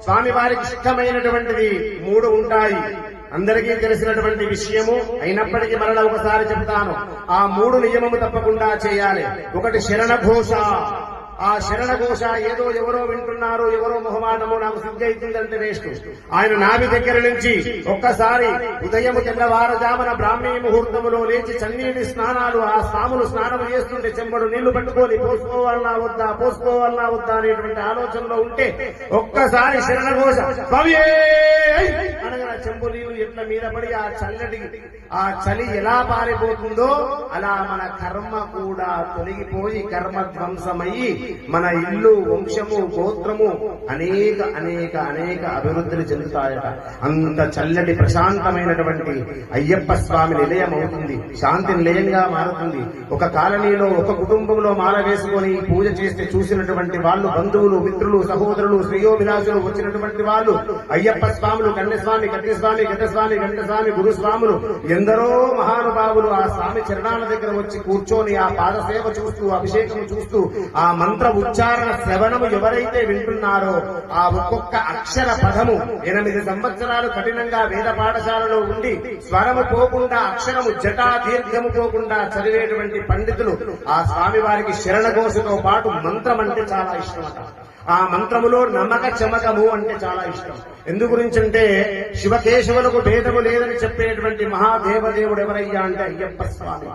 స్వామి వారికి ఇష్టమైనటువంటిది 3 ఉంటాయి. అందరికీ తెలిసినటువంటి విషయము అయినప్పటికీ మరలా ఒకసారి చెప్తాను. ఆ 3 నియమము తప్పకుండా చేయాలి. ఒకటి శరణ ఘోష. ఆ శరణ ఘోష ఏదో ఎవరో వింటున్నారు, ఎవరో మొహమాటము, నాకు సిగ్గైతుందంటే వేస్ట్. ఆయన నాభి దగ్గర నుంచి ఒక్కసారి ఉదయము తెల్లవారుజామున బ్రాహ్మీ ముహూర్తములో లేచి చన్నీటి స్నానాలు, ఆ స్వాములు స్నానం చేస్తుంటే చెంబడు నీళ్లు పట్టుకొని పోసుకోవాలన్నా వద్దా అనేటువంటి ఆలోచనలో ఉంటే ఒక్కసారి శరణ ఘోష అనగా చెంబు నీళ్లు ఎట్ల మీద పడి ఆ చలి ఎలా పారిపోతుందో అలా మన కర్మ కూడా తొలగిపోయి కర్మ ధ్వంసమయ్యి మన ఇల్లు, వంశము, గోత్రము అనేక అభివృద్ధులు చెందుతాయట. అంత చల్లటి ప్రశాంతమైనటువంటి అయ్యప్ప స్వామి నిలయం అవుతుంది. శాంతి నిలయంగా మారుతుంది. ఒక కాలనీలో ఒక కుటుంబంలో మాల వేసుకొని పూజ చేస్తే చూసినటువంటి వాళ్ళు, బంధువులు, మిత్రులు, సహోదరులు, శ్రేయోభిలాషులు వచ్చినటువంటి వాళ్ళు, అయ్యప్ప స్వాములు, కన్యస్వామి, కట్టిస్వామి, గతస్వామి, గంటస్వామి, గురుస్వాములు, ఎందరో మహానుభావులు ఆ స్వామి చరణాల దగ్గర వచ్చి కూర్చొని ఆ పాదసేవ చూస్తూ, అభిషేకం చూస్తూ, ఆ మంత్ర ఉచ్చారణ శ్రవణము ఎవరైతే వింటున్నారో ఆ ఒక్కొక్క అక్షర పదము 8 సంవత్సరాలు కఠినంగా వేద పాఠశాలలో ఉండి స్వరము పోకుండా, అక్షరము జటా దీర్ఘము పోకుండా చదివేటువంటి పండితులు ఆ స్వామి వారికి శరణఘోషతో పాటు మంత్రం అంటే చాలా ఇష్టమట. ఆ మంత్రములో నమ్మక చమకము అంటే చాలా ఇష్టం. ఎందు గురించంటే శివకేశవులకు భేదము లేదని చెప్పేటువంటి మహాదేవదేవుడు ఎవరయ్యా అంటే అయ్యప్ప స్వామి.